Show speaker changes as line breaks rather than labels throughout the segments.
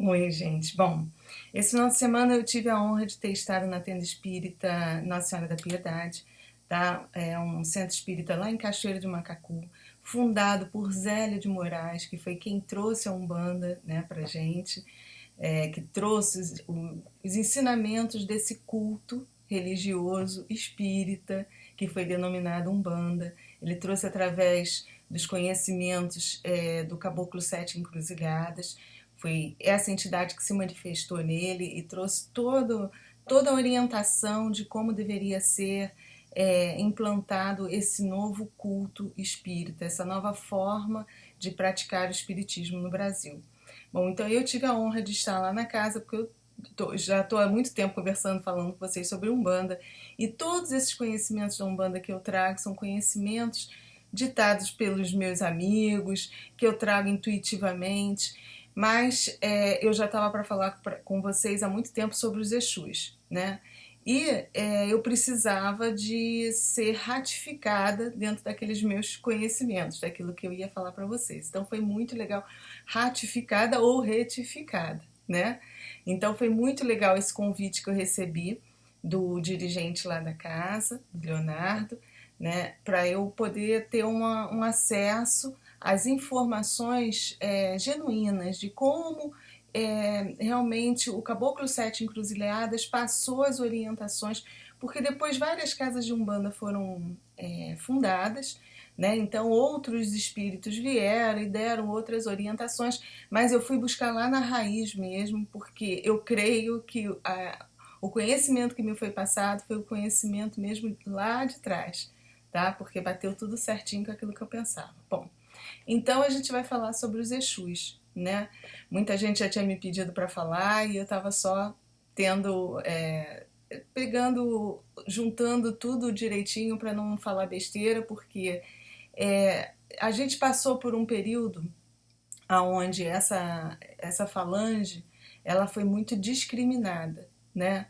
Oi, gente. Bom, esse final de semana eu tive a honra de ter estado na tenda espírita Nossa Senhora da Piedade, tá? É um centro espírita lá em Cachoeiro de Macacu, fundado por Zélia de Moraes, que foi quem trouxe a Umbanda, né, pra gente, que trouxe os ensinamentos desse culto religioso espírita, que foi denominado Umbanda. Ele trouxe através dos conhecimentos do Caboclo Sete Encruzilhadas. Foi essa entidade que se manifestou nele e trouxe toda a orientação de como deveria ser implantado esse novo culto espírita, essa nova forma de praticar o espiritismo no Brasil. Bom, então eu tive a honra de estar lá na casa, porque já estou há muito tempo conversando, falando com vocês sobre Umbanda, e todos esses conhecimentos da Umbanda que eu trago são conhecimentos ditados pelos meus amigos, que eu trago intuitivamente, mas eu já estava para falar com vocês há muito tempo sobre os Exus, né? E eu precisava de ser ratificada dentro daqueles meus conhecimentos, daquilo que eu ia falar para vocês. Então foi muito legal, ratificada ou retificada, né? Então foi muito legal esse convite que eu recebi do dirigente lá da casa, do Leonardo, né? Para eu poder ter um acesso às informações genuínas de como realmente o Caboclo Sete Encruzilhadas passou as orientações, porque depois várias casas de Umbanda foram fundadas, né? Então outros espíritos vieram e deram outras orientações, mas eu fui buscar lá na raiz mesmo, porque eu creio que o conhecimento que me foi passado foi o conhecimento mesmo lá de trás, tá? Porque bateu tudo certinho com aquilo que eu pensava. Bom, então a gente vai falar sobre os Exus, né? Muita gente já tinha me pedido para falar e eu estava só tendo, pegando, juntando tudo direitinho para não falar besteira, porque a gente passou por um período onde essa falange ela foi muito discriminada, né?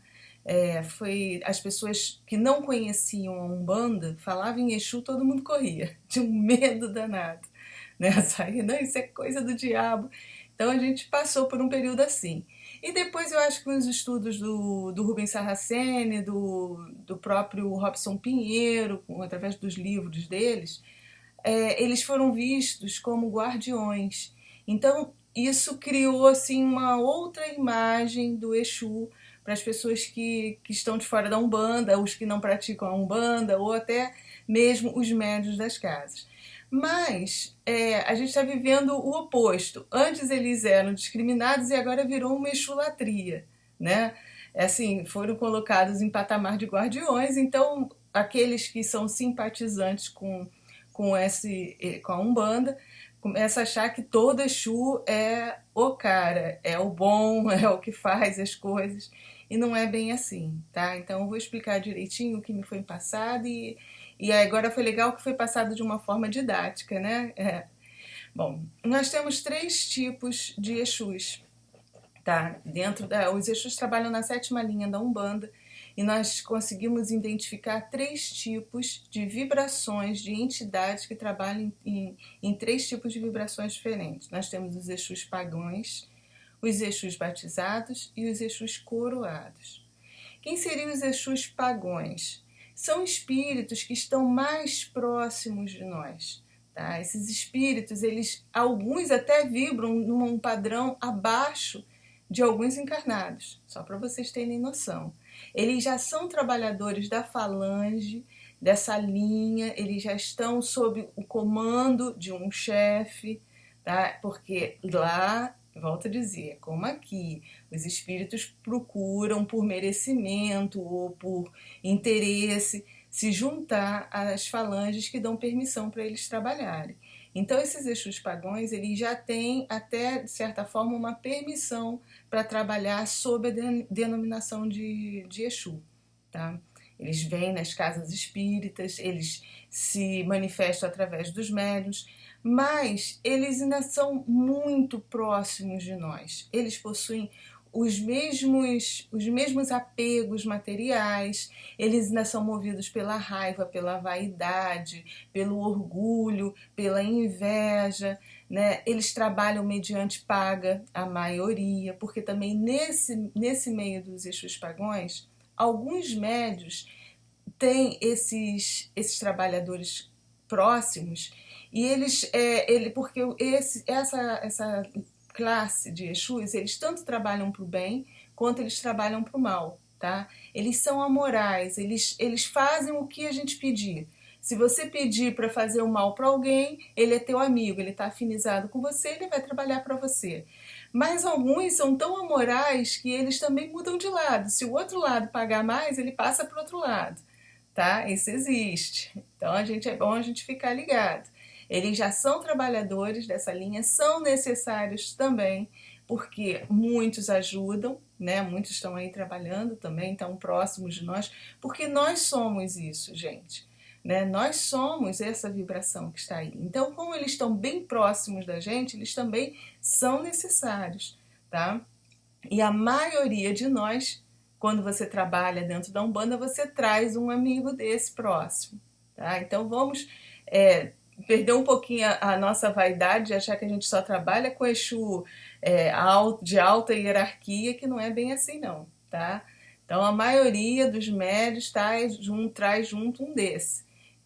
Foi as pessoas que não conheciam a Umbanda falavam em Exu, todo mundo corria, de um medo danado, né? Saía, não, isso é coisa do diabo. Então a gente passou por um período assim. E depois eu acho que os estudos do Rubens Saraceni, do próprio Robson Pinheiro, através dos livros deles, eles foram vistos como guardiões. Então isso criou assim uma outra imagem do Exu para as pessoas que estão de fora da Umbanda, os que não praticam a Umbanda, ou até mesmo os médios das casas. Mas a gente está vivendo o oposto. Antes eles eram discriminados e agora virou uma exulatria, né? Assim, foram colocados em patamar de guardiões, então aqueles que são simpatizantes com a Umbanda começa a achar que todo Exu é o cara, é o bom, é o que faz as coisas, e não é bem assim, tá? Então eu vou explicar direitinho o que me foi passado e agora foi legal que foi passado de uma forma didática, né? Bom, nós temos 3 tipos de Exus, tá? Os Exus trabalham na 7ª linha da Umbanda e nós conseguimos identificar 3 tipos de vibrações de entidades que trabalham em 3 tipos de vibrações diferentes. Nós temos os Exus pagãos, os Exus batizados e os Exus coroados. Quem seriam os Exus pagãos? São espíritos que estão mais próximos de nós. Tá? Esses espíritos, alguns até vibram num padrão abaixo de alguns encarnados, só para vocês terem noção. Eles já são trabalhadores da falange, dessa linha, eles já estão sob o comando de um chefe, tá? Porque lá, volto a dizer, como aqui, os espíritos procuram por merecimento ou por interesse se juntar às falanges que dão permissão para eles trabalharem. Então esses Exus pagãos, eles já têm até, de certa forma, uma permissão para trabalhar sob a denominação de Exu, tá? Eles vêm nas casas espíritas, eles se manifestam através dos médiuns, mas eles ainda são muito próximos de nós. Eles possuem os mesmos apegos materiais, eles ainda são movidos pela raiva, pela vaidade, pelo orgulho, pela inveja, né? Eles trabalham mediante paga, a maioria, porque também nesse meio dos Exus pagões, alguns médios têm esses trabalhadores próximos e porque essa classe de Exus, eles tanto trabalham para o bem quanto eles trabalham para o mal, tá? Eles são amorais, eles fazem o que a gente pedir. Se você pedir para fazer o mal para alguém, ele é teu amigo, ele está afinizado com você, ele vai trabalhar para você. Mas alguns são tão amorais que eles também mudam de lado. Se o outro lado pagar mais, ele passa para o outro lado, tá? Isso existe. Então é bom a gente ficar ligado. Eles já são trabalhadores dessa linha, são necessários também, porque muitos ajudam, né? Muitos estão aí trabalhando também, estão próximos de nós, porque nós somos isso, gente. Né? Nós somos essa vibração que está aí. Então, como eles estão bem próximos da gente, eles também são necessários, tá? E a maioria de nós, quando você trabalha dentro da Umbanda, você traz um amigo desse próximo, tá? Então, vamos perder um pouquinho a nossa vaidade de achar que a gente só trabalha com Exu de alta hierarquia, que não é bem assim não, tá? Então, a maioria dos médios traz junto um desse.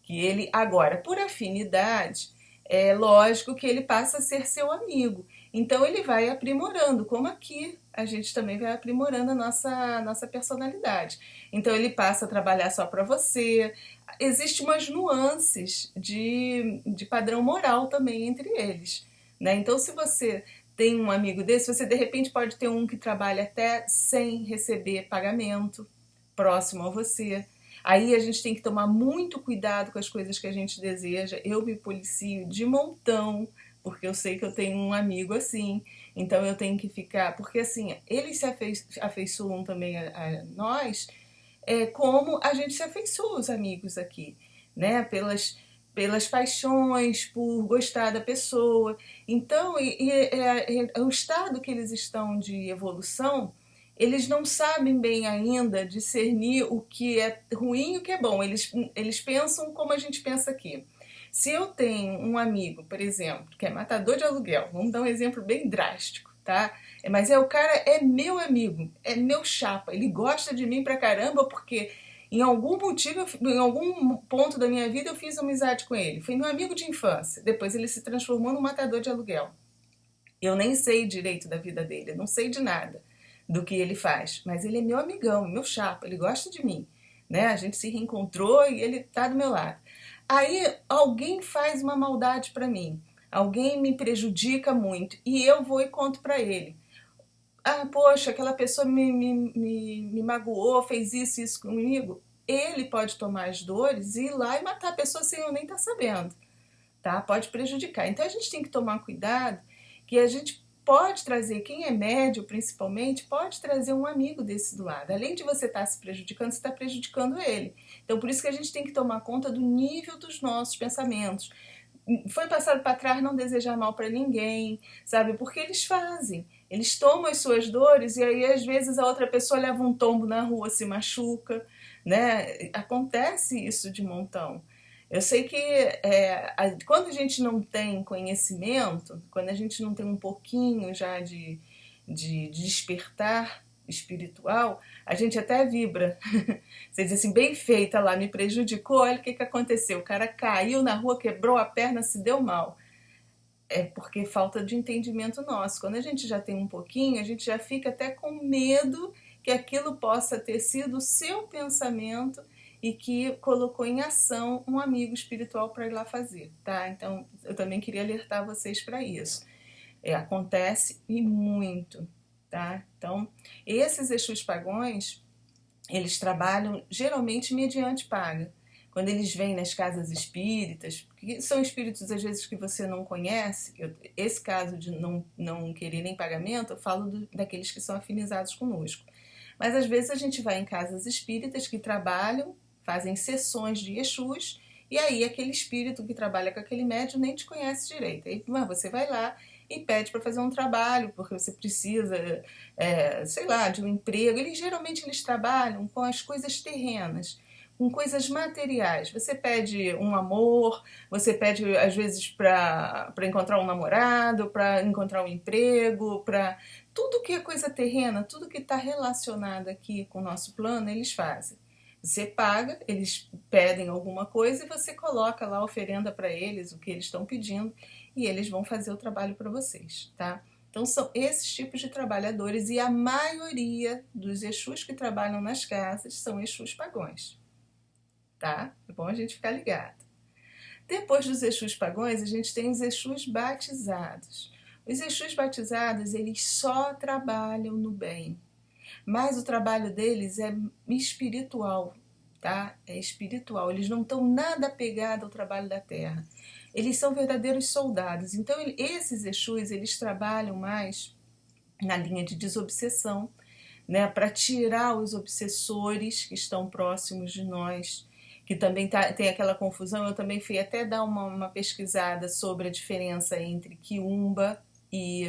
Que ele, agora, por afinidade, é lógico que ele passa a ser seu amigo. Então ele vai aprimorando, como aqui a gente também vai aprimorando a nossa personalidade. Então ele passa a trabalhar só para você. Existem umas nuances de padrão moral também entre eles, né? Então se você tem um amigo desse, você de repente pode ter um que trabalha até sem receber pagamento próximo a você. Aí a gente tem que tomar muito cuidado com as coisas que a gente deseja. Eu me policio de montão, porque eu sei que eu tenho um amigo assim. Então eu tenho que ficar... Porque assim, eles se afeiçoam também a nós, como a gente se afeiçoa os amigos aqui, né? Pelas paixões, por gostar da pessoa. Então, o estado que eles estão de evolução... Eles não sabem bem ainda discernir o que é ruim e o que é bom. Eles pensam como a gente pensa aqui. Se eu tenho um amigo, por exemplo, que é matador de aluguel, vamos dar um exemplo bem drástico, tá? Mas o cara é meu amigo, é meu chapa, ele gosta de mim pra caramba porque em algum motivo, em algum ponto da minha vida eu fiz amizade com ele. Foi meu amigo de infância, depois ele se transformou num matador de aluguel. Eu nem sei direito da vida dele, eu não sei de nada do que ele faz, mas ele é meu amigão, meu chapa, ele gosta de mim, né? A gente se reencontrou e ele tá do meu lado. Aí alguém faz uma maldade para mim, alguém me prejudica muito e eu vou e conto para ele. Ah, poxa, aquela pessoa me magoou, fez isso comigo. Ele pode tomar as dores e ir lá e matar a pessoa sem eu nem estar sabendo, tá? Pode prejudicar. Então a gente tem que tomar cuidado que a gente pode trazer, quem é médio principalmente, pode trazer um amigo desse do lado. Além de você estar se prejudicando, você está prejudicando ele. Então por isso que a gente tem que tomar conta do nível dos nossos pensamentos. Foi passado para trás não desejar mal para ninguém, sabe? Porque eles fazem. Eles tomam as suas dores e aí às vezes a outra pessoa leva um tombo na rua, se machuca, né? Acontece isso de montão. Eu sei que quando a gente não tem conhecimento, quando a gente não tem um pouquinho já de despertar espiritual, a gente até vibra. Você diz assim, bem feita lá, me prejudicou, olha o que aconteceu. O cara caiu na rua, quebrou a perna, se deu mal. É porque falta de entendimento nosso. Quando a gente já tem um pouquinho, a gente já fica até com medo que aquilo possa ter sido o seu pensamento e que colocou em ação um amigo espiritual para ir lá fazer, tá? Então, eu também queria alertar vocês para isso. Acontece e muito, tá? Então, esses Exus pagões, eles trabalham geralmente mediante paga. Quando eles vêm nas casas espíritas, que são espíritos às vezes que você não conhece, esse caso de não quererem pagamento, eu falo daqueles que são afinizados conosco. Mas às vezes a gente vai em casas espíritas que trabalham, fazem sessões de Exus, e aí aquele espírito que trabalha com aquele médium nem te conhece direito. Aí você vai lá e pede para fazer um trabalho, porque você precisa, sei lá, de um emprego. Geralmente eles trabalham com as coisas terrenas, com coisas materiais. Você pede um amor, você pede às vezes para encontrar um namorado, para encontrar um emprego, para tudo que é coisa terrena, tudo que está relacionado aqui com o nosso plano, eles fazem. Você paga, eles pedem alguma coisa e você coloca lá a oferenda para eles, o que eles estão pedindo, e eles vão fazer o trabalho para vocês, tá? Então são esses tipos de trabalhadores e a maioria dos Exus que trabalham nas casas são Exus pagões, tá? É bom a gente ficar ligado. Depois dos Exus pagões, a gente tem os Exus batizados. Os Exus batizados, eles só trabalham no bem, mas o trabalho deles é espiritual, tá? É espiritual. Eles não estão nada apegados ao trabalho da terra. Eles são verdadeiros soldados. Então, esses Exus, eles trabalham mais na linha de desobsessão, né? Para tirar os obsessores que estão próximos de nós, que também tem aquela confusão. Eu também fui até dar uma pesquisada sobre a diferença entre Quiumba e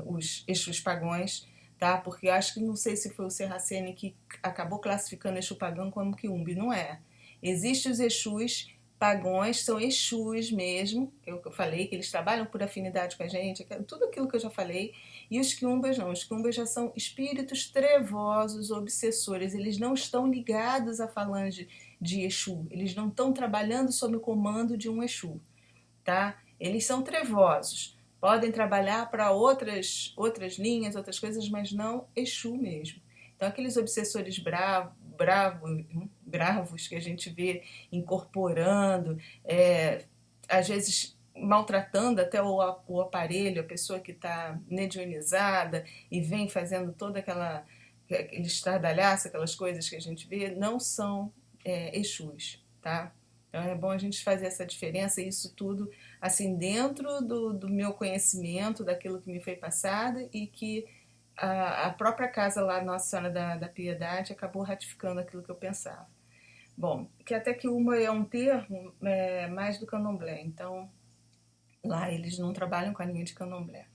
os Exus pagões, tá? Porque eu acho que, não sei se foi o Serracene que acabou classificando Exu pagão como Quiumba, não é. Existem os Exus pagões, são Exus mesmo, que eu falei, que eles trabalham por afinidade com a gente, tudo aquilo que eu já falei, e os Quiumbas não, os Quiumbas já são espíritos trevosos, obsessores, eles não estão ligados à falange de Exu, eles não estão trabalhando sob o comando de um Exu, tá? Eles são trevosos, podem trabalhar para outras linhas, outras coisas, mas não Exu mesmo. Então, aqueles obsessores bravos que a gente vê incorporando, às vezes maltratando até o aparelho, a pessoa que está mediunizada e vem fazendo toda aquele estardalhaço, aquelas coisas que a gente vê, não são Exus, tá? Então é bom a gente fazer essa diferença, isso tudo assim dentro do meu conhecimento, daquilo que me foi passado e que a própria casa lá, Nossa Senhora da Piedade, acabou ratificando aquilo que eu pensava. Bom, que até que uma é um termo mais do candomblé, então lá eles não trabalham com a linha de candomblé.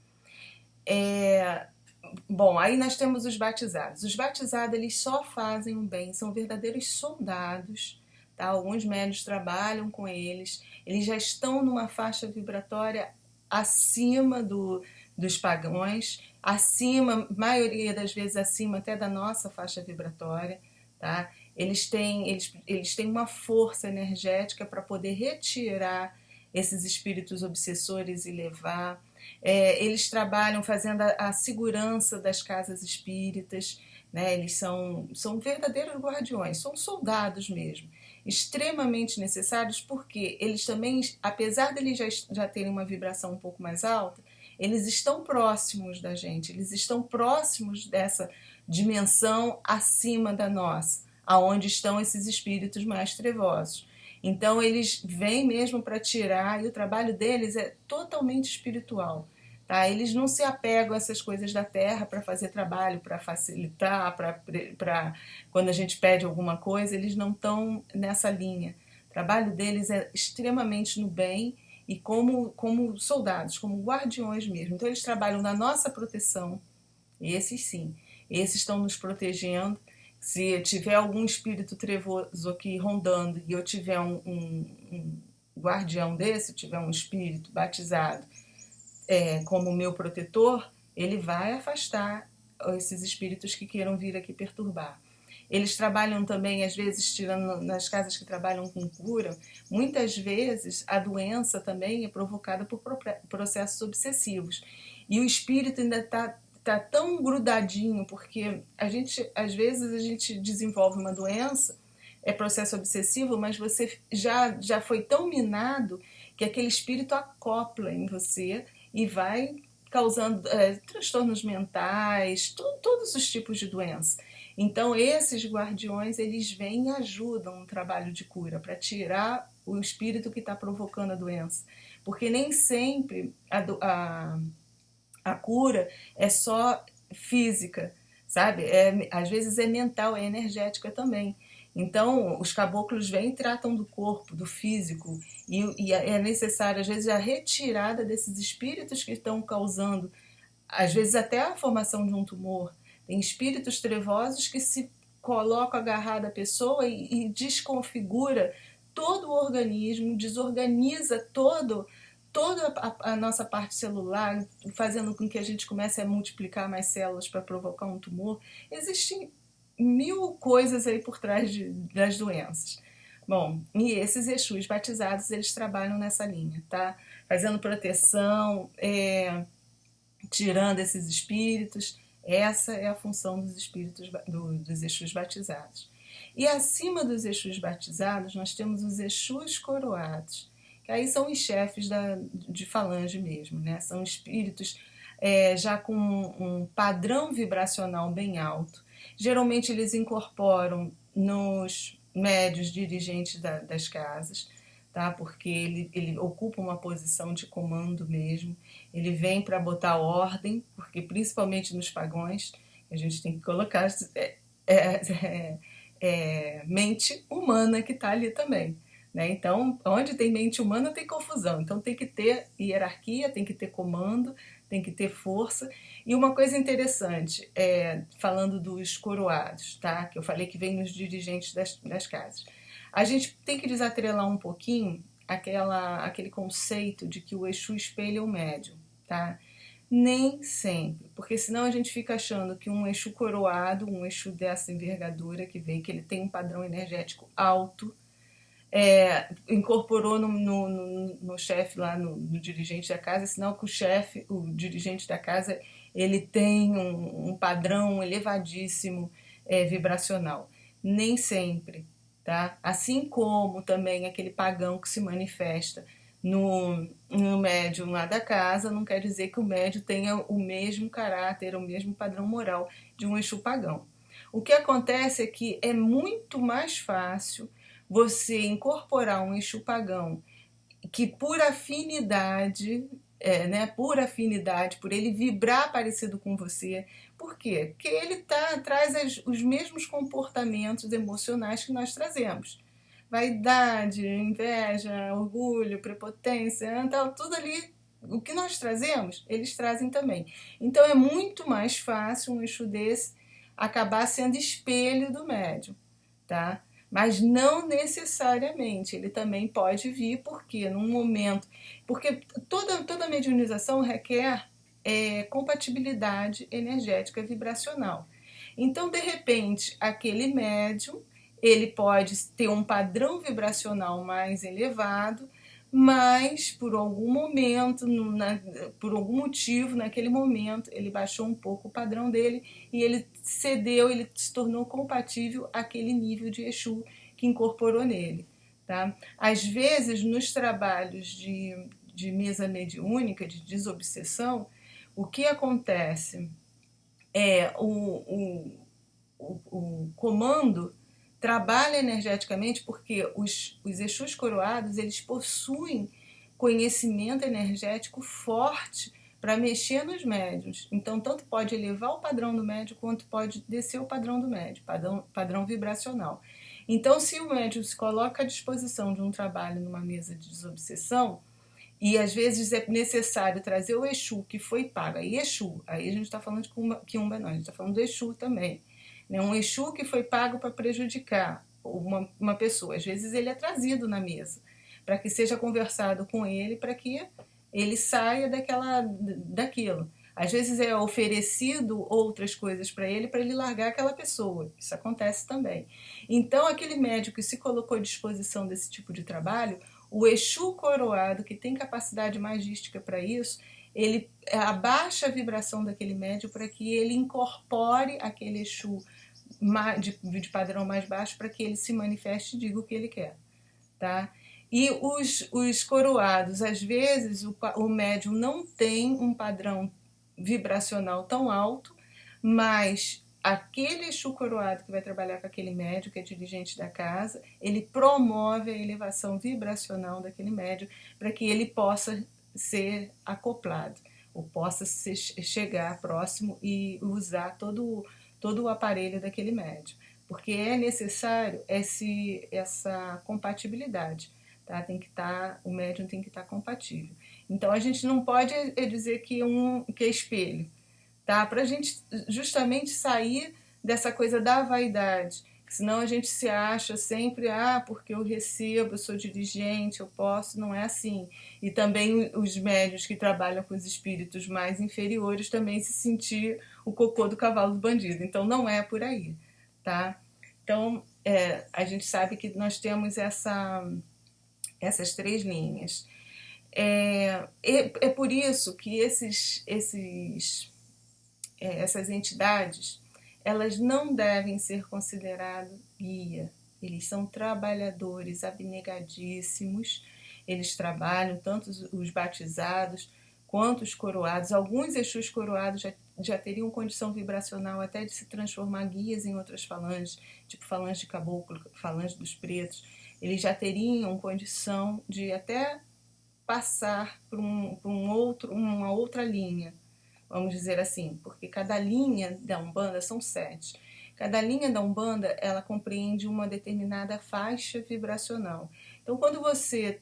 Bom, aí nós temos os batizados. Os batizados, eles só fazem o bem, são verdadeiros soldados, tá? Alguns médios trabalham com eles, eles já estão numa faixa vibratória acima dos pagãos, acima, maioria das vezes acima até da nossa faixa vibratória, tá? Eles têm uma força energética para poder retirar esses espíritos obsessores e levar. Eles trabalham fazendo a segurança das casas espíritas, né? Eles são verdadeiros guardiões, são soldados mesmo, extremamente necessários, porque eles também, apesar de eles já terem uma vibração um pouco mais alta, eles estão próximos da gente, eles estão próximos dessa dimensão acima da nossa, aonde estão esses espíritos mais trevosos. Então eles vêm mesmo para tirar, e o trabalho deles é totalmente espiritual. Tá? Eles não se apegam a essas coisas da terra para fazer trabalho, para facilitar, para quando a gente pede alguma coisa, eles não estão nessa linha. O trabalho deles é extremamente no bem e como soldados, como guardiões mesmo. Então eles trabalham na nossa proteção, esses sim, esses estão nos protegendo. Se tiver algum espírito trevoso aqui rondando e eu tiver um guardião desse, tiver um espírito batizado como meu protetor, ele vai afastar esses espíritos que queiram vir aqui perturbar. Eles trabalham também, às vezes, tirando nas casas que trabalham com cura, muitas vezes a doença também é provocada por processos obsessivos. E o espírito ainda está tão grudadinho, porque às vezes a gente desenvolve uma doença, é processo obsessivo, mas você já foi tão minado que aquele espírito acopla em você e vai causando transtornos mentais, todos os tipos de doença. Então esses guardiões, eles vêm e ajudam no trabalho de cura, para tirar o espírito que está provocando a doença. Porque nem sempre a cura é só física, sabe? Às vezes é mental, é energética também. Então, os caboclos vêm e tratam do corpo, do físico, e é necessário, às vezes, a retirada desses espíritos que estão causando, às vezes, até a formação de um tumor. Tem espíritos trevosos que, se coloca agarrada a pessoa e desconfigura todo o organismo, desorganiza toda a nossa parte celular, fazendo com que a gente comece a multiplicar mais células para provocar um tumor. Existem mil coisas aí por trás das doenças. Bom, e esses Exus batizados, eles trabalham nessa linha, tá? Fazendo proteção, tirando esses espíritos. Essa é a função dos espíritos, dos Exus batizados. E acima dos Exus batizados, nós temos os Exus coroados, que aí são os chefes de falange mesmo, né? São espíritos já com um padrão vibracional bem alto. Geralmente eles incorporam nos médios dirigentes das casas, tá? Porque ele ocupa uma posição de comando mesmo. Ele vem para botar ordem, porque principalmente nos pagões, a gente tem que colocar mente humana que está ali também. Né? Então, onde tem mente humana tem confusão. Então tem que ter hierarquia, tem que ter comando, tem que ter força. E uma coisa interessante, falando dos coroados, tá? Que eu falei que vem nos dirigentes das casas. A gente tem que desatrelar um pouquinho aquele conceito de que o Exu espelha o médium, tá? Nem sempre, porque senão a gente fica achando que um Exu coroado, um Exu dessa envergadura que vem, que ele tem um padrão energético alto, incorporou no chefe lá, no dirigente da casa, senão que o dirigente da casa, ele tem um padrão elevadíssimo vibracional. Nem sempre, tá? Assim como também aquele pagão que se manifesta no médium lá da casa, não quer dizer que o médium tenha o mesmo caráter, o mesmo padrão moral de um Exu pagão. O que acontece é que é muito mais fácil você incorporar um Exu pagão que por afinidade, por ele vibrar parecido com você. Por quê? Porque ele traz os mesmos comportamentos emocionais que nós trazemos. Vaidade, inveja, orgulho, prepotência, então, tudo ali, o que nós trazemos, eles trazem também. Então é muito mais fácil um Exu desse acabar sendo espelho do médium, tá? Mas não necessariamente, ele também pode vir, porque num momento... Porque toda mediunização requer compatibilidade energética vibracional. Então, de repente, aquele médium, ele pode ter um padrão vibracional mais elevado, mas por algum momento, por algum motivo, naquele momento, ele baixou um pouco o padrão dele e ele cedeu, ele se tornou compatível àquele nível de Exu que incorporou nele. Tá? Às vezes, nos trabalhos de mesa mediúnica, de desobsessão, o que acontece é o comando trabalha energeticamente porque os Exus coroados, eles possuem conhecimento energético forte para mexer nos médiuns. Então, tanto pode elevar o padrão do médium, quanto pode descer o padrão do médium, padrão vibracional. Então, se o médium se coloca à disposição de um trabalho numa mesa de desobsessão, e às vezes é necessário trazer o Exu que foi pago, aí Exu, aí a gente está falando de Quiumba não, a gente está falando do Exu também, um Exu que foi pago para prejudicar uma pessoa. Às vezes ele é trazido na mesa para que seja conversado com ele, para que ele saia daquilo. Às vezes é oferecido outras coisas para ele largar aquela pessoa. Isso acontece também. Então, aquele médico que se colocou à disposição desse tipo de trabalho, o Exu coroado, que tem capacidade magística para isso, ele abaixa a vibração daquele médium para que ele incorpore aquele Exu de padrão mais baixo para que ele se manifeste e diga o que ele quer, tá? E os coroados, às vezes o médium não tem um padrão vibracional tão alto, mas aquele Exu coroado que vai trabalhar com aquele médium, que é dirigente da casa, ele promove a elevação vibracional daquele médium para que ele possa ser acoplado, ou possa chegar próximo e usar todo o aparelho daquele médium, porque é necessário essa compatibilidade, tá? Tem que o médium tem que estar compatível. Então a gente não pode dizer que é espelho, tá? Para a gente justamente sair dessa coisa da vaidade. Senão a gente se acha sempre, porque eu recebo, eu sou dirigente, eu posso, não é assim. E também os médios que trabalham com os espíritos mais inferiores também se sentir o cocô do cavalo do bandido. Então não é por aí, tá? Então a gente sabe que nós temos essas três linhas. É por isso que essas entidades, elas não devem ser consideradas guia. Eles são trabalhadores abnegadíssimos, eles trabalham, tanto os batizados quanto os coroados. Alguns Exus coroados já teriam condição vibracional até de se transformar guias em outras falanges, tipo falange de caboclo, falange dos pretos. Eles já teriam condição de até passar por uma outra linha, vamos dizer assim, porque cada linha da Umbanda são 7. Cada linha da Umbanda, ela compreende uma determinada faixa vibracional. Então, quando você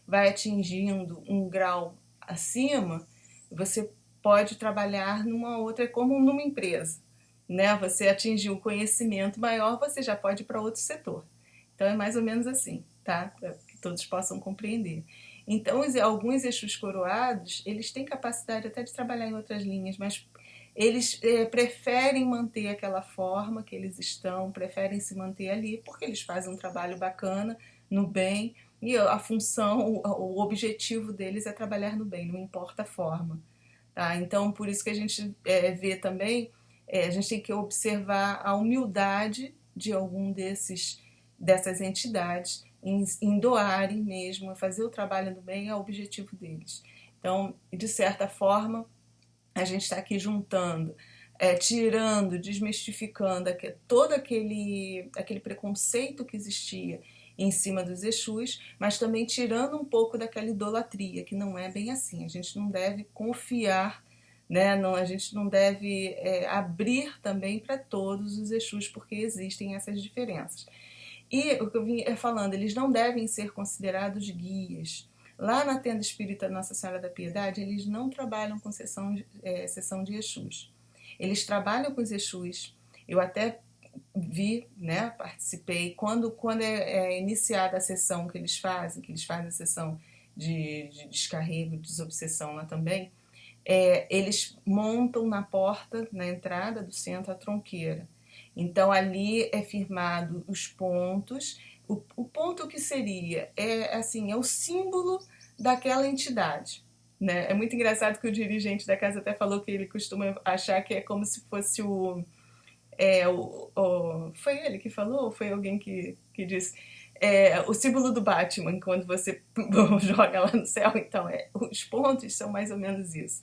vai atingindo um grau acima, você pode trabalhar numa outra, como numa empresa, né? Você atingiu um conhecimento maior, você já pode ir para outro setor. Então, é mais ou menos assim, tá? Para que todos possam compreender. Então, alguns Exus coroados, eles têm capacidade até de trabalhar em outras linhas, mas eles preferem manter aquela forma que eles estão, preferem se manter ali, porque eles fazem um trabalho bacana, no bem, e a função, o objetivo deles é trabalhar no bem, não importa a forma. Tá? Então, por isso que a gente vê também, a gente tem que observar a humildade de algum dessas entidades, em doarem mesmo, fazer o trabalho do bem é o objetivo deles. Então, de certa forma, a gente está aqui juntando, tirando, desmistificando todo aquele preconceito que existia em cima dos Exus, mas também tirando um pouco daquela idolatria, que não é bem assim. A gente não deve confiar, né? Não, a gente não deve abrir também para todos os Exus, porque existem essas diferenças. E o que eu vim falando, eles não devem ser considerados guias. Lá na tenda espírita Nossa Senhora da Piedade, eles não trabalham com sessão de Exus. Eles trabalham com os Exus. Eu até vi, né, participei, quando é iniciada a sessão que eles fazem a sessão de descarrego, de desobsessão lá também, eles montam na porta, na entrada do centro, a tronqueira. Então, ali é firmado os pontos. O ponto que seria? É o símbolo daquela entidade. Né? É muito engraçado que o dirigente da casa até falou que ele costuma achar que é como se fosse foi ele que falou ou foi alguém que disse? O símbolo do Batman, quando você joga lá no céu. Então, os pontos são mais ou menos isso.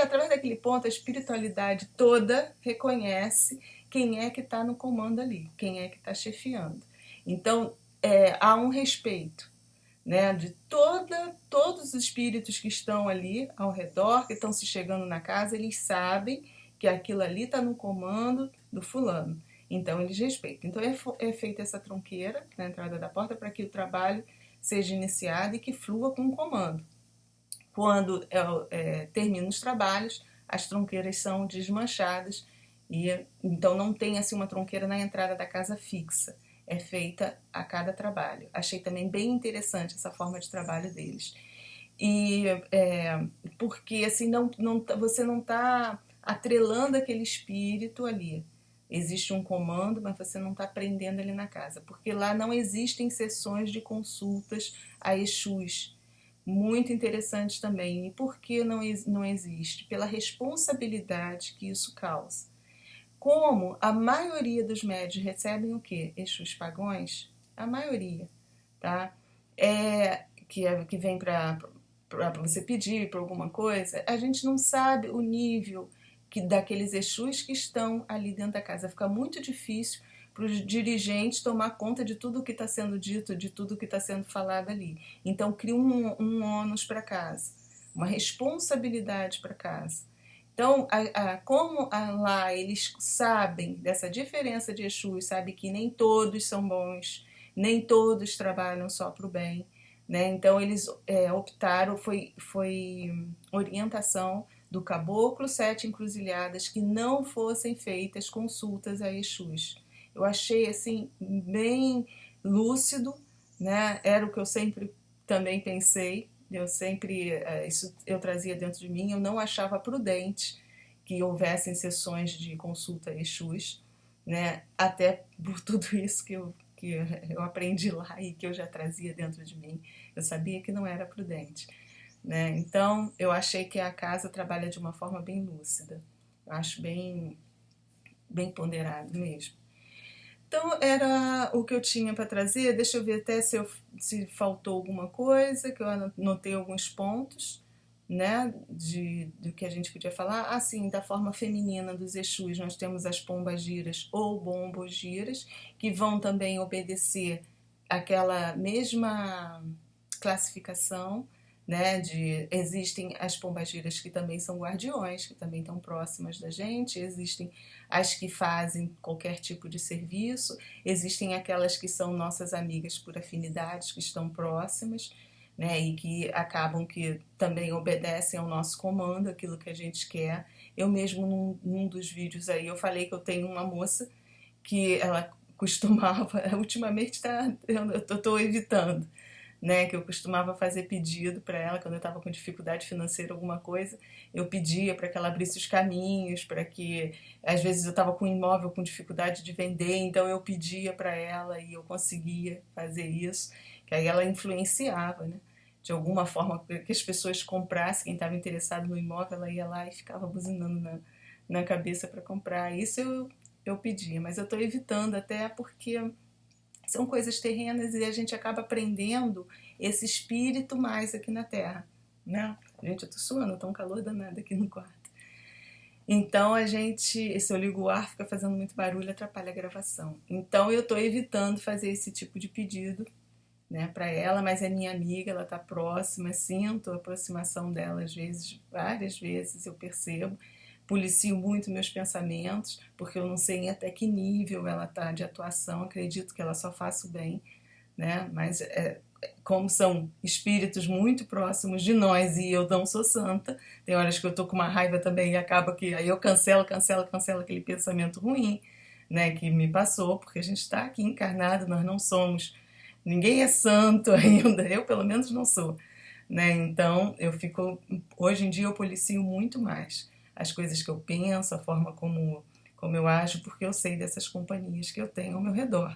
Através daquele ponto, a espiritualidade toda reconhece quem é que está no comando ali, quem é que está chefiando. Então, há um respeito, né, de todos os espíritos que estão ali ao redor, que estão se chegando na casa, eles sabem que aquilo ali está no comando do fulano. Então, eles respeitam. Então, é feita essa tronqueira na entrada da porta para que o trabalho seja iniciado e que flua com o comando. Quando terminam os trabalhos, as tronqueiras são desmanchadas e então não tem assim uma tronqueira na entrada da casa fixa. É feita a cada trabalho. Achei também bem interessante essa forma de trabalho deles. E porque assim você não está atrelando aquele espírito ali. Existe um comando, mas você não está prendendo ele na casa, porque lá não existem sessões de consultas a Exus. Muito interessante também. E por que não existe? Pela responsabilidade que isso causa. Como a maioria dos médios recebem o quê? Exus pagões? A maioria, tá? Que vem para você pedir por alguma coisa, a gente não sabe o nível daqueles Exus que estão ali dentro da casa. Fica muito difícil para os dirigentes tomar conta de tudo que está sendo dito, de tudo que está sendo falado ali. Então, cria um ônus para casa, uma responsabilidade para casa. Então, como lá eles sabem dessa diferença de Exus, sabem que nem todos são bons, nem todos trabalham só para o bem, né? Então, eles optaram, foi orientação do caboclo 7 encruzilhadas que não fossem feitas consultas a Exus. Eu achei assim bem lúcido, né? Era o que eu sempre também pensei, eu sempre isso eu trazia dentro de mim. Eu não achava prudente que houvessem sessões de consulta a Exus, né? Até por tudo isso que eu aprendi lá e que eu já trazia dentro de mim. Eu sabia que não era prudente, né? Então eu achei que a casa trabalha de uma forma bem lúcida. Eu acho bem ponderado mesmo. Então era o que eu tinha para trazer. Deixa eu ver até se faltou alguma coisa, que eu anotei alguns pontos, né, do que a gente podia falar. Assim, da forma feminina dos Exus, nós temos as pombagiras ou bombogiras, que vão também obedecer aquela mesma classificação, né, existem as pombagiras que também são guardiões, que também estão próximas da gente, existem as que fazem qualquer tipo de serviço, existem aquelas que são nossas amigas por afinidades, que estão próximas, né, e que acabam que também obedecem ao nosso comando, aquilo que a gente quer. Eu mesmo, num dos vídeos aí, eu falei que eu tenho uma moça que ela costumava, ultimamente eu estou evitando, né, que eu costumava fazer pedido para ela quando eu estava com dificuldade financeira, alguma coisa, eu pedia para que ela abrisse os caminhos, para que às vezes eu estava com um imóvel com dificuldade de vender, então eu pedia para ela e eu conseguia fazer isso, que aí ela influenciava, né? De alguma forma que as pessoas comprassem, quem estava interessado no imóvel, ela ia lá e ficava buzinando na cabeça para comprar. Isso eu pedia, mas eu estou evitando até porque são coisas terrenas e a gente acaba aprendendo esse espírito mais aqui na Terra, né? Gente, eu tô suando, tá um calor danado aqui no quarto. Então a gente, se eu ligo o ar, fica fazendo muito barulho, atrapalha a gravação. Então eu tô evitando fazer esse tipo de pedido, né, para ela, mas é minha amiga, ela tá próxima, sinto a aproximação dela às vezes, várias vezes eu percebo. Policio muito meus pensamentos, porque eu não sei até que nível ela está de atuação, acredito que ela só faça o bem, né? Mas como são espíritos muito próximos de nós e eu não sou santa, tem horas que eu tô com uma raiva também e acaba que aí eu cancelo aquele pensamento ruim, né, que me passou, porque a gente está aqui encarnado, nós não somos, ninguém é santo ainda, eu pelo menos não sou, né? Então hoje em dia eu policio muito mais as coisas que eu penso, a forma como eu ajo, porque eu sei dessas companhias que eu tenho ao meu redor,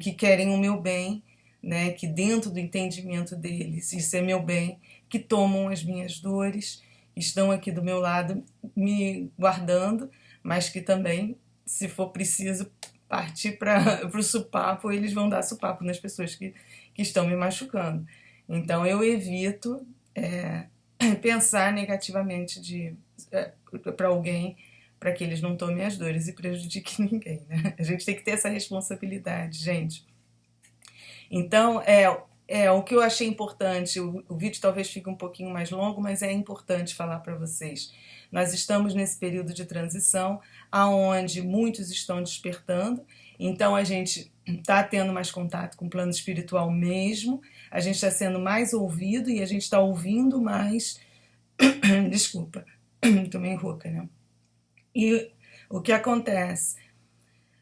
que querem o meu bem, né, que dentro do entendimento deles, isso é meu bem, que tomam as minhas dores, estão aqui do meu lado me guardando, mas que também, se for preciso partir para o supapo, eles vão dar supapo nas pessoas que estão me machucando. Então eu evito pensar negativamente para alguém, para que eles não tomem as dores e prejudiquem ninguém, né? A gente tem que ter essa responsabilidade, gente. Então, o que eu achei importante, o vídeo talvez fique um pouquinho mais longo, mas é importante falar para vocês. Nós estamos nesse período de transição, aonde muitos estão despertando, então a gente está tendo mais contato com o plano espiritual mesmo, a gente está sendo mais ouvido e a gente está ouvindo mais... Desculpa, tô meio rouca, né? E o que acontece?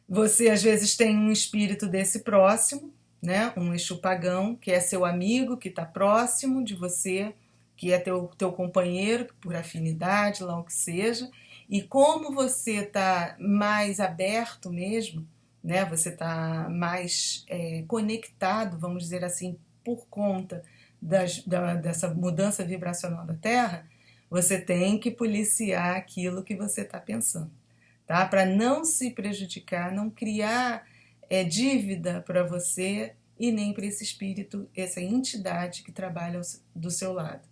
Você às vezes tem um espírito desse próximo, né? Um Exu pagão, que é seu amigo, que está próximo de você, que é teu companheiro, por afinidade, lá o que seja. E como você está mais aberto mesmo, né? Você está mais conectado, vamos dizer assim, por conta dessa mudança vibracional da Terra, você tem que policiar aquilo que você está pensando, tá? Para não se prejudicar, não criar dívida para você e nem para esse espírito, essa entidade que trabalha do seu lado,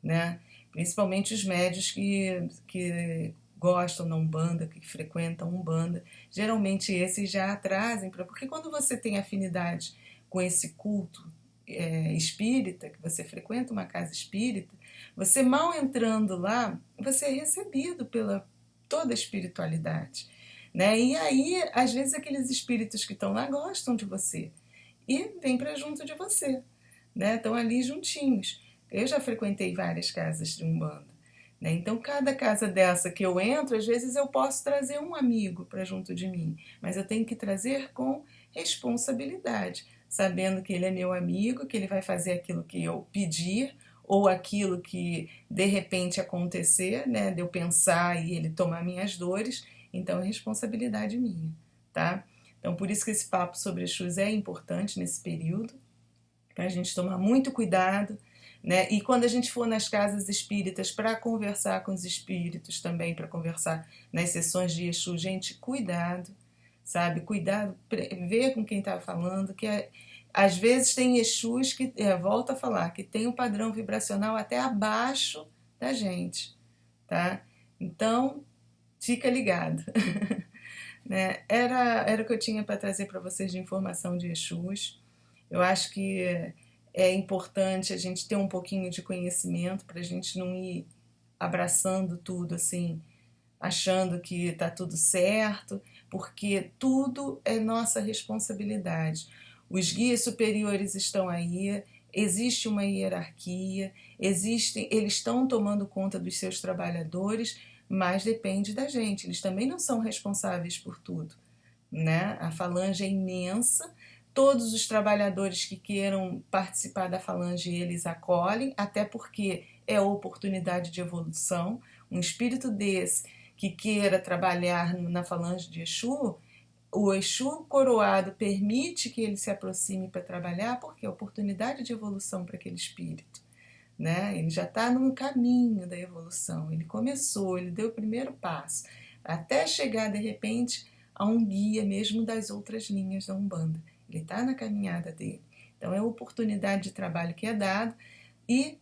né? Principalmente os médios que gostam da Umbanda, que frequentam Umbanda, geralmente esses já trazem porque quando você tem afinidade com esse culto espírita, que você frequenta uma casa espírita, você mal entrando lá, você é recebido pela toda a espiritualidade, né? E aí, às vezes, aqueles espíritos que estão lá gostam de você e vêm para junto de você, né? Estão ali juntinhos. Eu já frequentei várias casas de Umbanda, né? Então, cada casa dessa que eu entro, às vezes eu posso trazer um amigo para junto de mim, mas eu tenho que trazer com responsabilidade, sabendo que ele é meu amigo, que ele vai fazer aquilo que eu pedir ou aquilo que de repente acontecer, né, de eu pensar e ele tomar minhas dores, então é responsabilidade minha, tá? Então, por isso que esse papo sobre Exus é importante nesse período, para a gente tomar muito cuidado, né? E quando a gente for nas casas espíritas para conversar com os espíritos também, para conversar nas sessões de Exu, gente, cuidado, sabe? Cuidado, ver com quem está falando, que às vezes tem Exus que, volto a falar, que tem um padrão vibracional até abaixo da gente, tá? Então, fica ligado. Né? Era o que eu tinha para trazer para vocês de informação de Exus. Eu acho que é importante a gente ter um pouquinho de conhecimento para a gente não ir abraçando tudo assim, achando que está tudo certo, porque tudo é nossa responsabilidade. Os guias superiores estão aí, existe uma hierarquia, eles estão tomando conta dos seus trabalhadores, mas depende da gente, eles também não são responsáveis por tudo, né? A falange é imensa, todos os trabalhadores que queiram participar da falange eles acolhem, até porque é oportunidade de evolução. Um espírito desse que queira trabalhar na falange de Exu, o Exu coroado permite que ele se aproxime para trabalhar, porque é oportunidade de evolução para aquele espírito, né? Ele já está num caminho da evolução, ele começou, ele deu o primeiro passo, até chegar de repente a um guia mesmo das outras linhas da Umbanda. Ele está na caminhada dele. Então é a oportunidade de trabalho que é dado e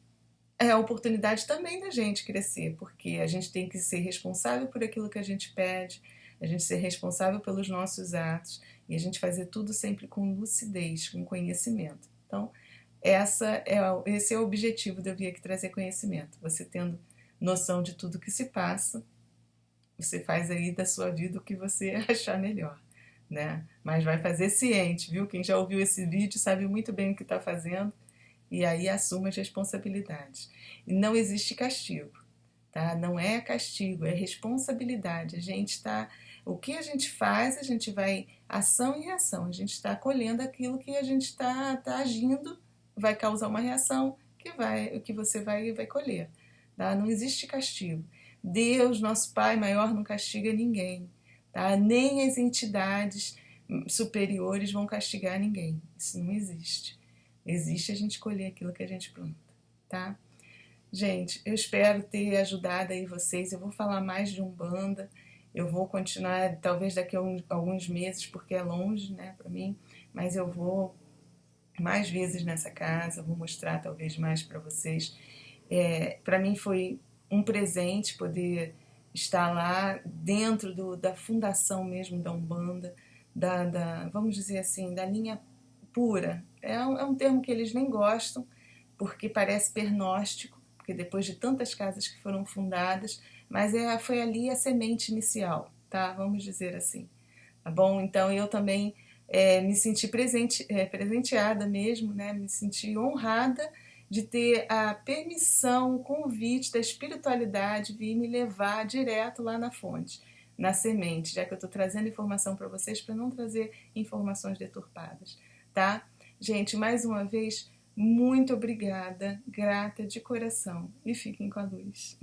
é a oportunidade também da gente crescer, porque a gente tem que ser responsável por aquilo que a gente pede, a gente ser responsável pelos nossos atos e a gente fazer tudo sempre com lucidez, com conhecimento. Então, esse é o objetivo de eu vir aqui trazer conhecimento. Você tendo noção de tudo que se passa, você faz aí da sua vida o que você achar melhor, né? Mas vai fazer ciente, viu? Quem já ouviu esse vídeo sabe muito bem o que está fazendo e aí assuma as responsabilidades. E não existe castigo, tá? Não é castigo, é responsabilidade. A gente está... O que a gente faz, a gente vai... Ação e reação. A gente está colhendo aquilo que a gente está agindo, vai causar uma reação que você vai colher. Tá? Não existe castigo. Deus, nosso Pai maior, não castiga ninguém. Tá? Nem as entidades superiores vão castigar ninguém. Isso não existe. Existe a gente colher aquilo que a gente planta, tá? Gente, eu espero ter ajudado aí vocês. Eu vou falar mais de Umbanda. Eu vou continuar, talvez daqui a alguns meses, porque é longe, né, para mim. Mas eu vou mais vezes nessa casa. Vou mostrar talvez mais para vocês. Para mim foi um presente poder estar lá dentro da fundação mesmo da Umbanda, vamos dizer assim, da linha pura. É um termo que eles nem gostam, porque parece pernóstico, porque depois de tantas casas que foram fundadas, mas foi ali a semente inicial, tá? Vamos dizer assim, tá bom? Então eu também me senti presenteada mesmo, né? Me senti honrada de ter a permissão, o convite da espiritualidade vir me levar direto lá na fonte, na semente, já que eu estou trazendo informação para vocês, para não trazer informações deturpadas, tá? Gente, mais uma vez, muito obrigada, grata de coração, e fiquem com a luz.